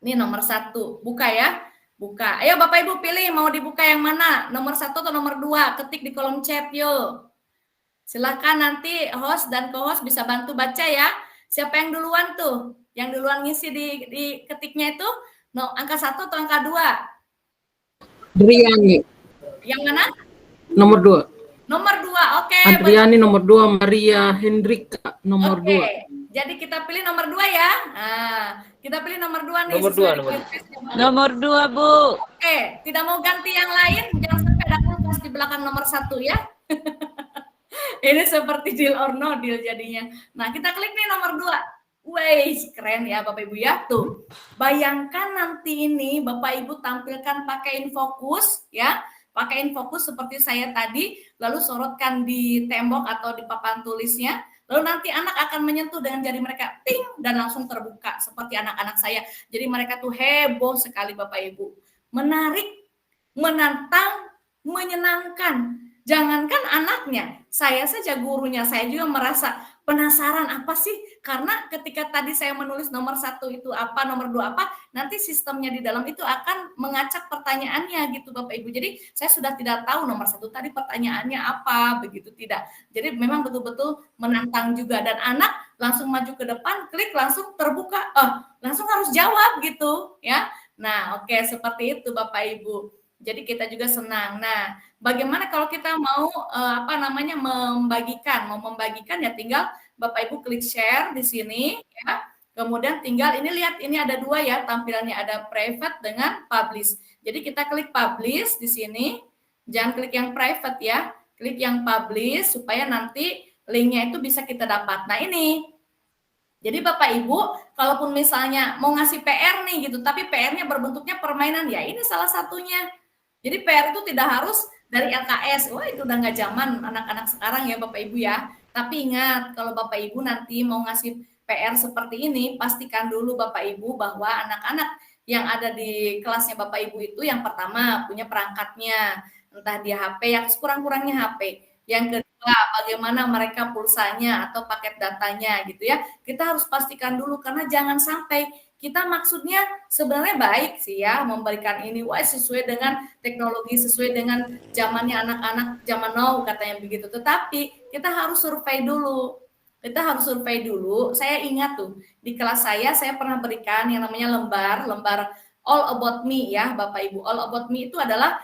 Ini nomor 1. Buka ya. Buka. Ayo Bapak Ibu pilih mau dibuka yang mana? Nomor 1 atau nomor 2? Ketik di kolom chat yuk. Silakan nanti host dan co-host bisa bantu baca ya. Siapa yang duluan tuh? Yang duluan ngisi di ketiknya itu angka 1 atau angka 2? Adriani. Yang mana? Nomor 2. Nomor 2, oke. Adriani nomor 2, Maria Hendrika nomor 2. Jadi kita pilih nomor 2 ya. Nah, kita pilih nomor 2 nih. Nomor 2, Bu. Oke, tidak mau ganti yang lain, jangan sampai ada kulkas di belakang nomor 1 ya. Ini seperti deal or no deal jadinya. Nah, kita klik nih nomor 2. Wih, keren ya Bapak Ibu ya. Tuh, bayangkan nanti ini Bapak Ibu tampilkan pakai InFocus ya. Pakai InFocus seperti saya tadi, lalu sorotkan di tembok atau di papan tulisnya, lalu nanti anak akan menyentuh dengan jari mereka, ting, dan langsung terbuka, seperti anak-anak saya. Jadi mereka tuh heboh sekali Bapak Ibu. Menarik, menantang, menyenangkan. Jangankan anaknya, saya saja gurunya, saya juga merasa penasaran apa sih? Karena ketika tadi saya menulis nomor 1 itu apa, nomor 2 apa, nanti sistemnya di dalam itu akan mengacak pertanyaannya gitu Bapak Ibu. Jadi saya sudah tidak tahu nomor 1 tadi pertanyaannya apa, begitu tidak. Jadi memang betul-betul menantang juga, dan anak langsung maju ke depan, klik langsung terbuka, langsung harus jawab gitu ya. Nah, oke, seperti itu Bapak Ibu. Jadi kita juga senang. Nah, bagaimana kalau kita mau membagikan ya, tinggal Bapak Ibu klik share di sini ya. Kemudian tinggal ini lihat, ini ada 2 ya tampilannya, ada private dengan publish. Jadi kita klik publish di sini. Jangan klik yang private ya. Klik yang publish supaya nanti linknya itu bisa kita dapat. Nah, ini. Jadi Bapak Ibu, kalaupun misalnya mau ngasih PR nih gitu, tapi PR-nya berbentuknya permainan, ya ini salah satunya. Jadi PR itu tidak harus dari LKS. Wah, itu udah nggak zaman anak-anak sekarang ya Bapak Ibu ya. Tapi ingat, kalau Bapak Ibu nanti mau ngasih PR seperti ini, pastikan dulu Bapak Ibu bahwa anak-anak yang ada di kelasnya Bapak Ibu itu yang pertama punya perangkatnya, entah dia HP, yang sekurang-kurangnya HP. Yang kedua, bagaimana mereka pulsanya atau paket datanya gitu ya. Kita harus pastikan dulu, karena jangan sampai kita maksudnya sebenarnya baik sih ya, memberikan ini sesuai dengan teknologi, sesuai dengan zamannya anak-anak zaman now katanya begitu. Tetapi kita harus survei dulu. Saya ingat tuh di kelas saya pernah berikan yang namanya lembar All About Me ya Bapak Ibu. All About Me itu adalah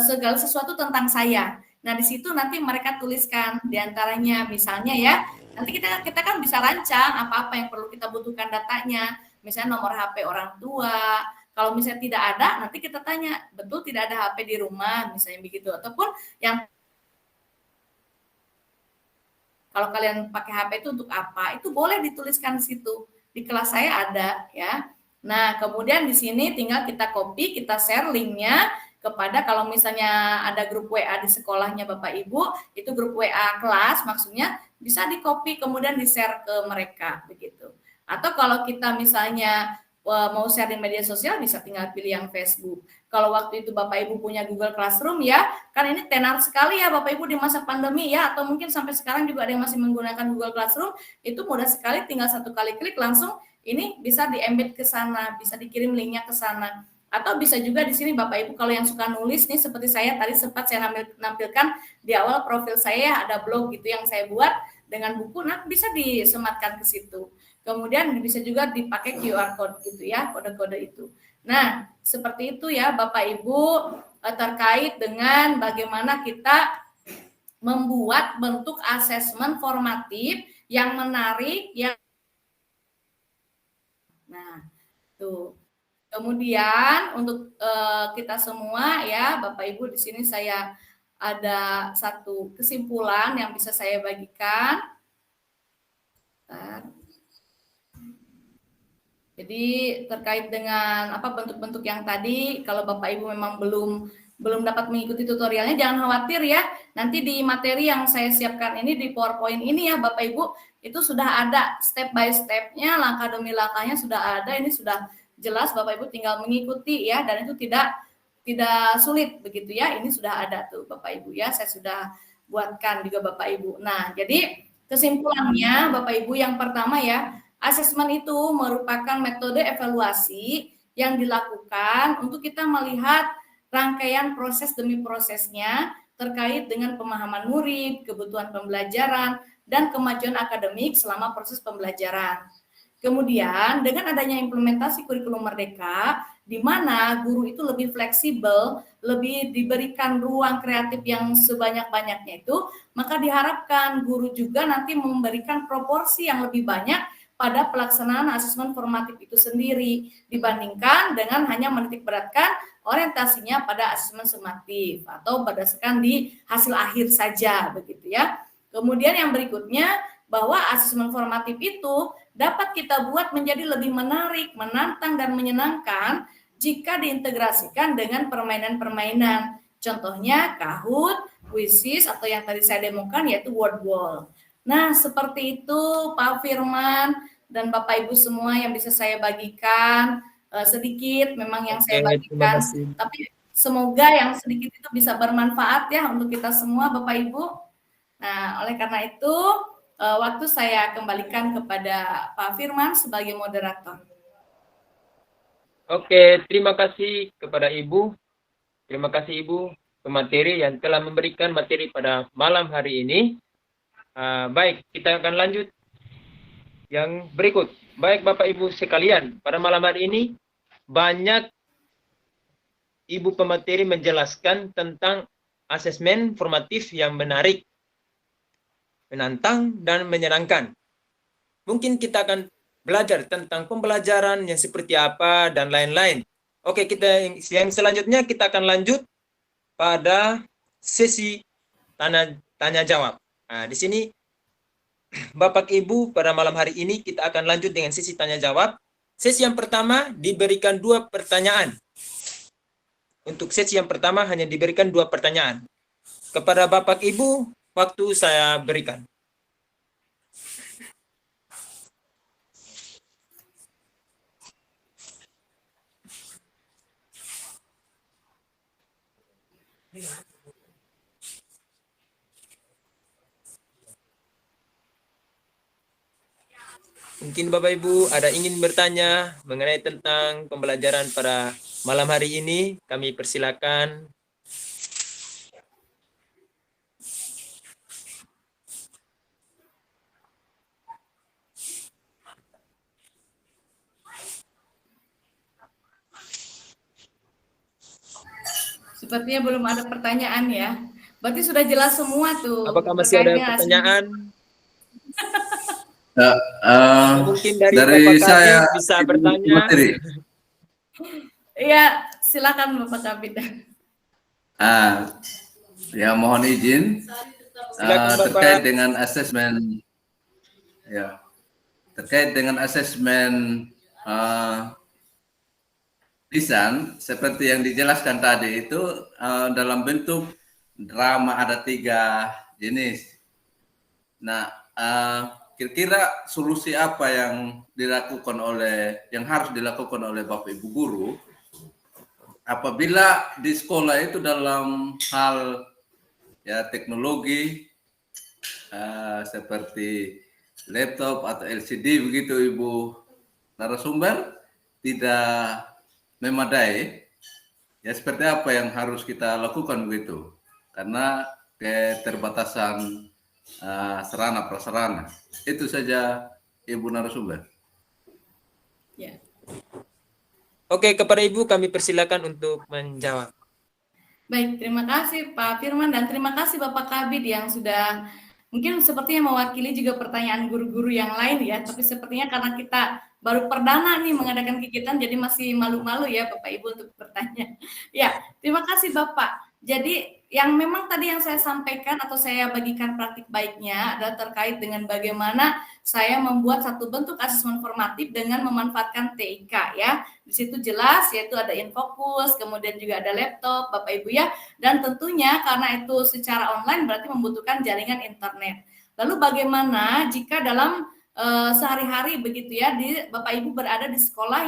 segala sesuatu tentang saya. Nah, di situ nanti mereka tuliskan diantaranya misalnya ya, nanti kita kan bisa rancang apa-apa yang perlu kita butuhkan datanya. Misalnya nomor HP orang tua, Kalau misalnya tidak ada, nanti kita tanya, betul tidak ada HP di rumah, misalnya begitu. Ataupun yang kalau kalian pakai HP itu untuk apa? Itu boleh dituliskan di situ. Di kelas saya ada ya. Nah, kemudian di sini tinggal kita copy, kita share linknya kepada kalau misalnya ada grup WA di sekolahnya Bapak Ibu, itu grup WA kelas maksudnya bisa di-copy kemudian di-share ke mereka begitu. Atau kalau kita misalnya mau share di media sosial bisa tinggal pilih yang Facebook. Kalau waktu itu Bapak Ibu punya Google Classroom ya, kan ini tenar sekali ya Bapak Ibu di masa pandemi ya, atau mungkin sampai sekarang juga ada yang masih menggunakan Google Classroom, itu mudah sekali tinggal satu kali klik langsung ini bisa di-embed ke sana, bisa dikirim linknya ke sana. Atau bisa juga di sini Bapak Ibu kalau yang suka nulis nih seperti saya tadi sempat saya nampilkan di awal profil saya ada blog gitu yang saya buat dengan buku, nah bisa disematkan ke situ. Kemudian bisa juga dipakai QR code gitu ya, kode-kode itu. Nah, seperti itu ya Bapak Ibu terkait dengan bagaimana kita membuat bentuk asesmen formatif yang menarik, yang nah, tuh. Kemudian untuk kita semua ya Bapak Ibu di sini saya ada satu kesimpulan yang bisa saya bagikan. Jadi terkait dengan apa bentuk-bentuk yang tadi, kalau Bapak Ibu memang belum dapat mengikuti tutorialnya, jangan khawatir ya. Nanti di materi yang saya siapkan ini di PowerPoint ini ya Bapak Ibu, itu sudah ada step by step-nya, langkah demi langkahnya sudah ada. Ini sudah jelas Bapak Ibu tinggal mengikuti ya, dan itu tidak sulit begitu ya. Ini sudah ada tuh Bapak Ibu ya, saya sudah buatkan juga Bapak Ibu. Nah, jadi kesimpulannya Bapak Ibu yang pertama ya, asesmen itu merupakan metode evaluasi yang dilakukan untuk kita melihat rangkaian proses demi prosesnya terkait dengan pemahaman murid, kebutuhan pembelajaran, dan kemajuan akademik selama proses pembelajaran. Kemudian dengan adanya implementasi kurikulum Merdeka, di mana guru itu lebih fleksibel, lebih diberikan ruang kreatif yang sebanyak-banyaknya itu, maka diharapkan guru juga nanti memberikan proporsi yang lebih banyak pada pelaksanaan asesmen formatif itu sendiri dibandingkan dengan hanya menitikberatkan orientasinya pada asesmen sumatif atau berdasarkan di hasil akhir saja begitu ya. Kemudian yang berikutnya bahwa asesmen formatif itu dapat kita buat menjadi lebih menarik, menantang dan menyenangkan jika diintegrasikan dengan permainan-permainan. Contohnya Kahoot, Quizizz atau yang tadi saya demokan yaitu word wall. Nah, seperti itu Pak Firman dan Bapak Ibu semua yang bisa saya bagikan sedikit memang yang saya bagikan. Tapi semoga yang sedikit itu bisa bermanfaat ya untuk kita semua Bapak Ibu. Nah, oleh karena itu waktu saya kembalikan kepada Pak Firman sebagai moderator. Oke, terima kasih kepada Ibu. Terima kasih Ibu pemateri yang telah memberikan materi pada malam hari ini. Baik, kita akan lanjut yang berikut. Baik Bapak Ibu sekalian, pada malam hari ini banyak Ibu pemateri menjelaskan tentang asesmen formatif yang menarik, menantang, dan menyenangkan. Mungkin kita akan belajar tentang pembelajaran yang seperti apa dan lain-lain. Oke, kita yang selanjutnya kita akan lanjut pada sesi tanya jawab. Nah, di sini Bapak Ibu pada malam hari ini kita akan lanjut dengan sesi tanya jawab. Sesi yang pertama diberikan 2 pertanyaan. Untuk sesi yang pertama hanya diberikan 2 pertanyaan. Kepada Bapak Ibu, waktu saya berikan. Mungkin Bapak Ibu ada ingin bertanya mengenai tentang pembelajaran pada malam hari ini, kami persilakan. Sepertinya belum ada pertanyaan ya. Berarti sudah jelas semua tuh. Apakah masih ada pertanyaan? Ya, Mungkin dari dari Bapak saya Kadif bisa bertanya. materi. Iya, silakan Bapak Kabid. Ah, ya mohon izin Silakan Bapak. terkait dengan asesmen ya terkait dengan asesmen lisan seperti yang dijelaskan tadi itu dalam bentuk drama ada 3 jenis. Nah, kira-kira solusi apa yang harus dilakukan oleh Bapak Ibu guru apabila di sekolah itu dalam hal ya teknologi seperti laptop atau LCD begitu Ibu narasumber tidak memadai, ya seperti apa yang harus kita lakukan begitu? Karena keterbatasan sarana prasarana. Itu saja Ibu narasumber. Ya. Oke, kepada Ibu kami persilakan untuk menjawab. Baik, terima kasih Pak Firman dan terima kasih Bapak Kabid yang sudah mungkin sepertinya mewakili juga pertanyaan guru-guru yang lain ya, tapi sepertinya karena kita baru perdana nih mengadakan kegiatan jadi masih malu-malu ya Bapak Ibu untuk bertanya. Ya, terima kasih Bapak. Jadi yang memang tadi yang saya sampaikan atau saya bagikan praktik baiknya adalah terkait dengan bagaimana saya membuat satu bentuk asesmen formatif dengan memanfaatkan TIK ya. Di situ jelas yaitu ada InFocus, kemudian juga ada laptop Bapak Ibu ya, dan tentunya karena itu secara online berarti membutuhkan jaringan internet. Lalu bagaimana jika dalam sehari-hari begitu ya, Bapak Ibu berada di sekolah